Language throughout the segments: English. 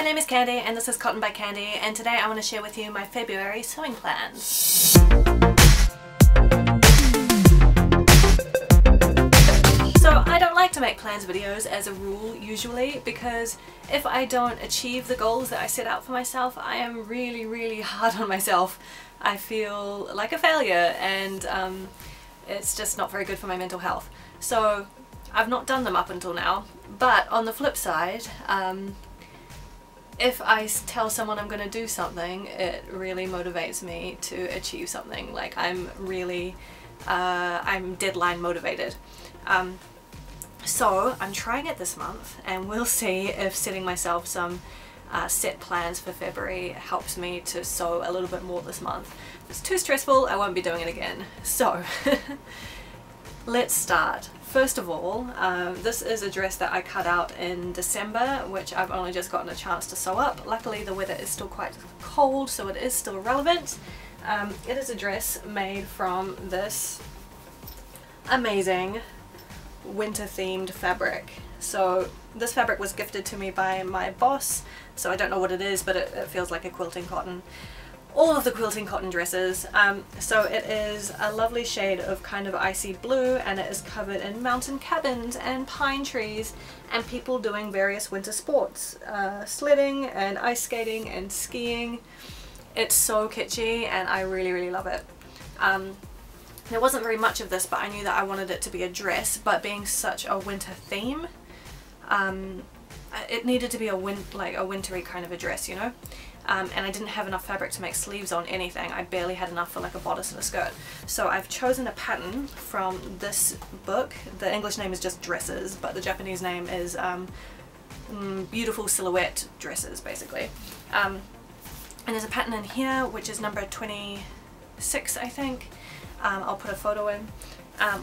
name is Candy and this is Cotton by Candy, and today I want to share with you my February sewing plans. So I don't like to make plans videos as a rule usually, because if I don't achieve the goals that I set out for myself, I am really hard on myself. I feel like a failure, and it's just not very good for my mental health. So I've not done them up until now, but on the flip side, if I tell someone I'm going to do something, it really motivates me to achieve something. Like I'm deadline motivated. So I'm trying it this month, and we'll see if setting myself some set plans for February helps me to sew a little bit more this month. If it's too stressful, I won't be doing it again. So let's start. First of all, this is a dress that I cut out in December, which I've only just gotten a chance to sew up. Luckily the weather is still quite cold, so it is still relevant. It is a dress made from this amazing winter themed fabric. So this fabric was gifted to me by my boss, so I don't know what it is, but it feels like a quilting cotton. All of the quilting cotton dresses. So it is a lovely shade of kind of icy blue, and it is covered in mountain cabins and pine trees and people doing various winter sports, sledding and ice skating and skiing. It's so kitschy and I really love it. There wasn't very much of this, but I knew that I wanted it to be a dress, but being such a winter theme, it needed to be a wintry kind of a dress, you know? And I didn't have enough fabric to make sleeves on anything. I barely had enough for like a bodice and a skirt. So I've chosen a pattern from this book. The English name is just Dresses, but the Japanese name is Beautiful Silhouette Dresses, basically. And there's a pattern in here which is number 26, I think. I'll put a photo in,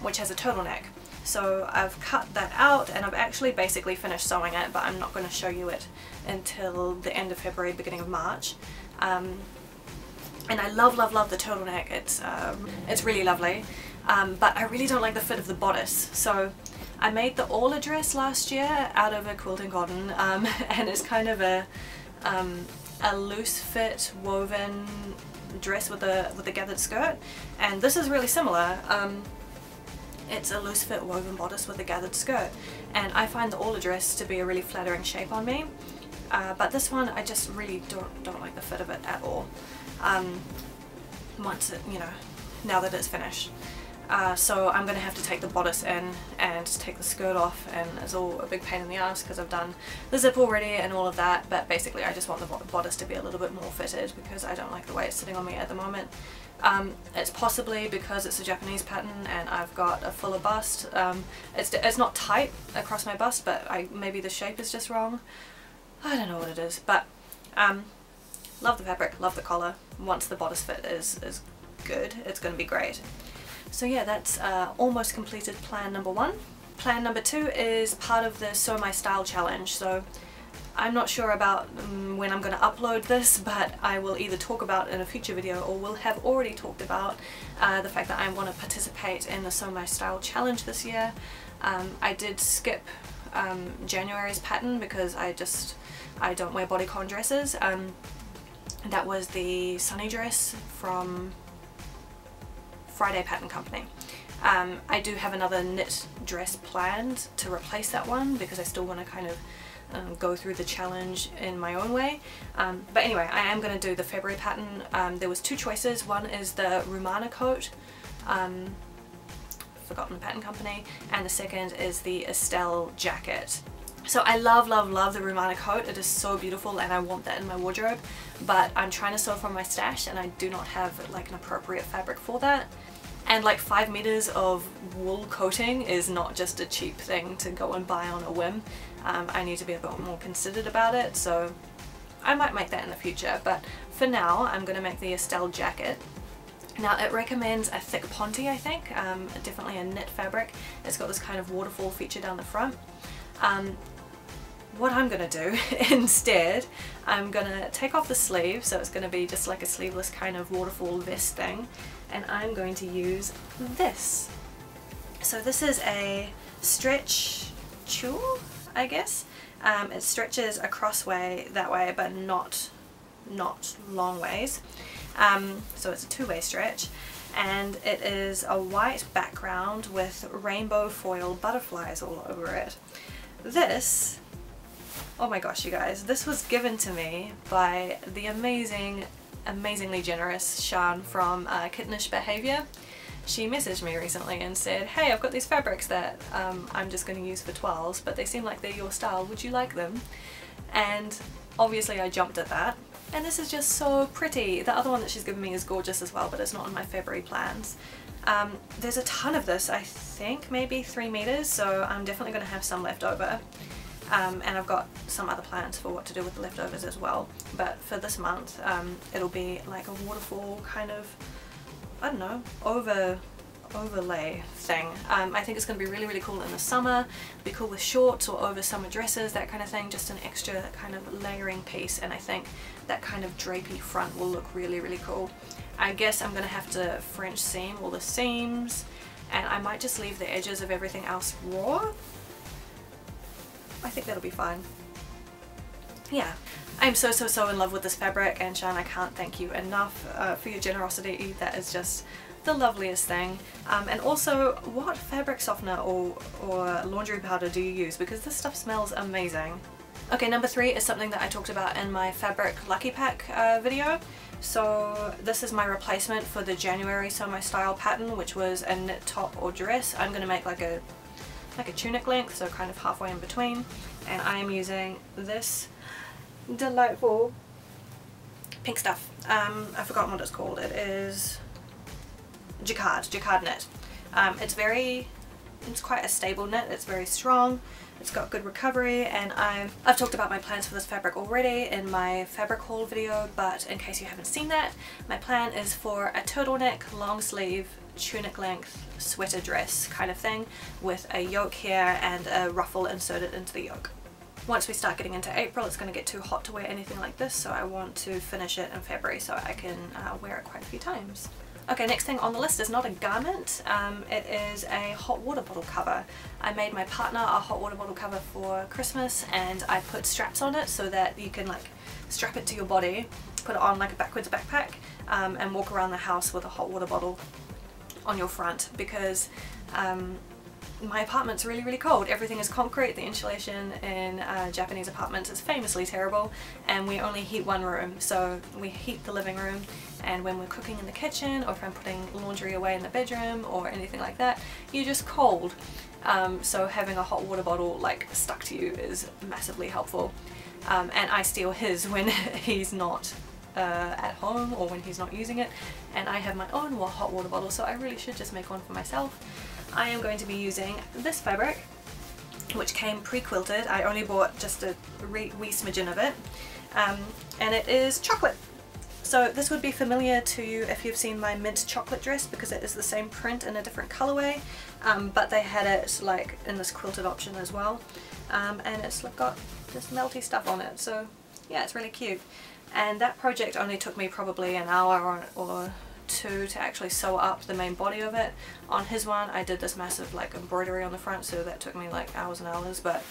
which has a turtleneck. So I've cut that out and I've actually basically finished sewing it, but I'm not going to show you it until the end of February, beginning of March. And I love the turtleneck. It's really lovely, but I really don't like the fit of the bodice. So I made the Orla dress last year out of a quilting cotton, and it's kind of a loose fit woven dress with a gathered skirt, and this is really similar. It's a loose fit woven bodice with a gathered skirt, and I find the Orla dress to be a really flattering shape on me, but this one I just really don't like the fit of it at all, once it, you know, now that it's finished. So I'm going to have to take the bodice in and take the skirt off, and it's all a big pain in the ass because I've done the zip already and all of that, but basically I just want the bodice to be a little bit more fitted because I don't like the way it's sitting on me at the moment. It's possibly because it's a Japanese pattern and I've got a fuller bust. It's not tight across my bust, but maybe the shape is just wrong. I don't know what it is, but love the fabric, love the collar. Once the bodice fit is good, it's going to be great. So yeah, that's almost completed plan number 1. Plan number 2 is part of the Sew My Style challenge. So I'm not sure about when I'm going to upload this, but I will either talk about it in a future video or will have already talked about the fact that I want to participate in the Sew My Style challenge this year. I did skip January's pattern because I don't wear bodycon dresses. That was the Sunny dress from Friday Pattern Company. I do have another knit dress planned to replace that one because I still want to kind of go through the challenge in my own way. But anyway, I am going to do the February pattern. There was 2 choices. One is the Rumana coat, forgotten the pattern company, and the second is the Estelle jacket. So I love the Rumana coat. It is so beautiful and I want that in my wardrobe, but I'm trying to sew from my stash and I do not have like an appropriate fabric for that. And like 5 meters of wool coating is not just a cheap thing to go and buy on a whim. I need to be a bit more considered about it, so I might make that in the future, but for now I'm going to make the Estelle jacket. Now it recommends a thick ponte, I think, definitely a knit fabric. It's got this kind of waterfall feature down the front. What I'm going to do instead, I'm going to take off the sleeve, so it's going to be just like a sleeveless kind of waterfall vest thing, and I'm going to use this. So this is a stretch tulle, I guess. It stretches across way that way, but not long ways. So it's a two-way stretch, and it is a white background with rainbow foil butterflies all over it. This, oh my gosh you guys, this was given to me by the amazingly generous Shan from Kittenish Behaviour. She messaged me recently and said, hey, I've got these fabrics that I'm just going to use for 12s, but they seem like they're your style, would you like them? And obviously I jumped at that. And this is just so pretty. The other one that she's given me is gorgeous as well, but it's not in my February plans. There's a ton of this, I think maybe 3 meters, so I'm definitely going to have some left over. And I've got some other plans for what to do with the leftovers as well. But for this month, it'll be like a waterfall kind of, I don't know, overlay thing. I think it's going to be really cool in the summer. It'll be cool with shorts or over summer dresses, that kind of thing, just an extra kind of layering piece, and I think that kind of drapey front will look really cool. I guess I'm going to have to French seam all the seams, and I might just leave the edges of everything else raw. I think that'll be fine. Yeah, I'm so in love with this fabric, and Shan, I can't thank you enough for your generosity. That is just the loveliest thing. And also, what fabric softener or laundry powder do you use? Because this stuff smells amazing. Okay, number 3 is something that I talked about in my fabric lucky pack video. So this is my replacement for the January Sew My Style pattern, which was a knit top or dress. I'm going to make like a tunic length, so kind of halfway in between, and I am using this delightful pink stuff. I've forgotten what it's called. It is jacquard knit. It's quite a stable knit. It's very strong. It's got good recovery, and I've talked about my plans for this fabric already in my fabric haul video, but in case you haven't seen that, my plan is for a turtleneck, long sleeve, tunic length sweater dress kind of thing with a yoke here and a ruffle inserted into the yoke. Once we start getting into April, it's going to get too hot to wear anything like this, so I want to finish it in February so I can wear it quite a few times. Okay, next thing on the list is not a garment, it is a hot water bottle cover. I made my partner a hot water bottle cover for Christmas, and I put straps on it so that you can like strap it to your body, put it on like a backwards backpack, and walk around the house with a hot water bottle on your front, because my apartment's really cold. Everything is concrete. The insulation in Japanese apartments is famously terrible, and we only heat one room, so we heat the living room, and when we're cooking in the kitchen, or if I'm putting laundry away in the bedroom or anything like that, you're just cold. So having a hot water bottle like stuck to you is massively helpful, and I steal his when he's not at home or when he's not using it, and I have my own hot water bottle, so I really should just make one for myself. I am going to be using this fabric, which came pre-quilted. I only bought just a wee smidgen of it, and it is chocolate. So this would be familiar to you if you've seen my mint chocolate dress, because it is the same print in a different colorway, but they had it like in this quilted option as well, and it's got this melty stuff on it, so yeah, it's really cute. And that project only took me probably an hour or 2 to actually sew up the main body of it. On his one I did this massive like embroidery on the front, so that took me like hours and hours, but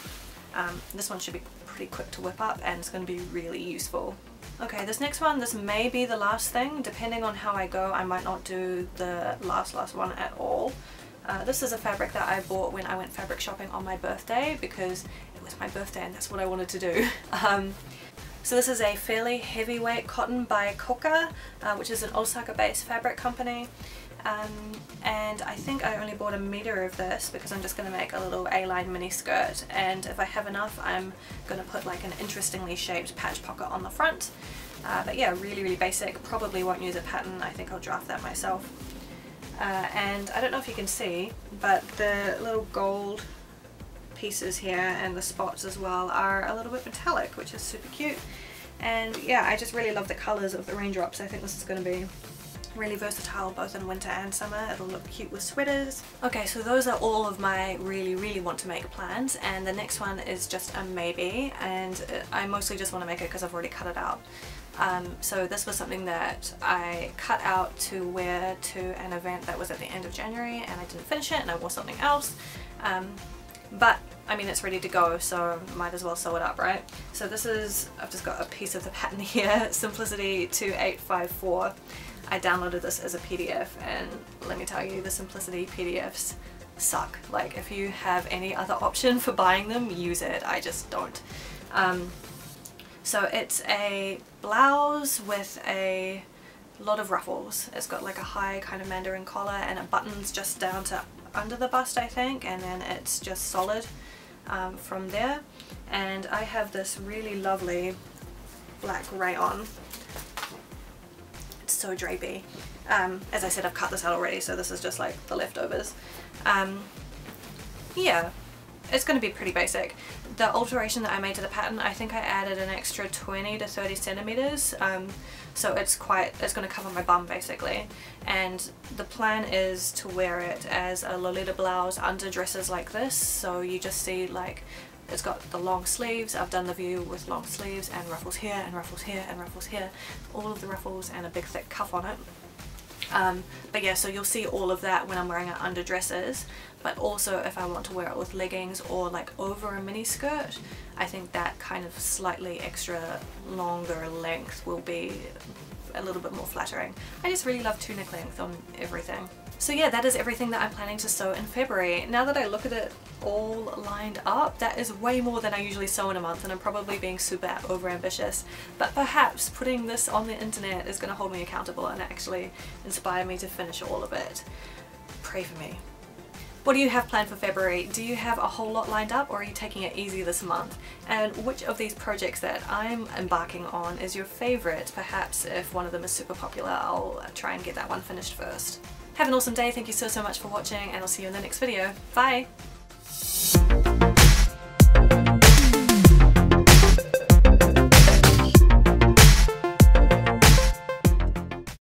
this one should be pretty quick to whip up, and it's going to be really useful. Okay, this next one, this may be the last thing. Depending on how I go, I might not do the last one at all. This is a fabric that I bought when I went fabric shopping on my birthday, because it was my birthday and that's what I wanted to do. So this is a fairly heavyweight cotton by Kokka, which is an Osaka based fabric company, and I think I only bought 1 meter of this because I'm just going to make a little A-line mini skirt, and if I have enough I'm going to put like an interestingly shaped patch pocket on the front. But yeah, really basic, probably won't use a pattern, I think I'll draft that myself. And I don't know if you can see, but the little gold pieces here and the spots as well are a little bit metallic, which is super cute. And yeah, I just really love the colours of the raindrops. I think this is going to be really versatile both in winter and summer. It'll look cute with sweaters. Okay, so those are all of my really want to make plans, and the next one is just a maybe, and I mostly just want to make it because I've already cut it out. So this was something that I cut out to wear to an event that was at the end of January, and I didn't finish it and I wore something else. But I mean, it's ready to go, so might as well sew it up, right? So this is, I've just got a piece of the pattern here, Simplicity 2854. I downloaded this as a PDF, and let me tell you, the Simplicity PDFs suck. Like, if you have any other option for buying them, use it. I just don't. So it's a blouse with a lot of ruffles. It's got like a high kind of mandarin collar, and it buttons just down to under the bust, I think, and then it's just solid from there. And I have this really lovely black rayon. It's so drapey. As I said, I've cut this out already, so this is just like the leftovers. Yeah, it's going to be pretty basic. The alteration that I made to the pattern, I think I added an extra 20 to 30 centimeters, so it's going to cover my bum basically, and the plan is to wear it as a Lolita blouse under dresses like this. So you just see, like, it's got the long sleeves. I've done the view with long sleeves and ruffles here and ruffles here and ruffles here, all of the ruffles, and a big thick cuff on it. But yeah, so you'll see all of that when I'm wearing it under dresses, but also if I want to wear it with leggings or like over a mini skirt, I think that kind of slightly extra longer length will be a little bit more flattering. I just really love tunic length on everything. So yeah, that is everything that I'm planning to sew in February. Now that I look at it all lined up, that is way more than I usually sew in a month, and I'm probably being super over ambitious, but perhaps putting this on the internet is going to hold me accountable and actually inspire me to finish all of it. Pray for me. What do you have planned for February? Do you have a whole lot lined up, or are you taking it easy this month? And which of these projects that I'm embarking on is your favourite? Perhaps if one of them is super popular, I'll try and get that one finished first. Have an awesome day, thank you so much for watching, and I'll see you in the next video. Bye!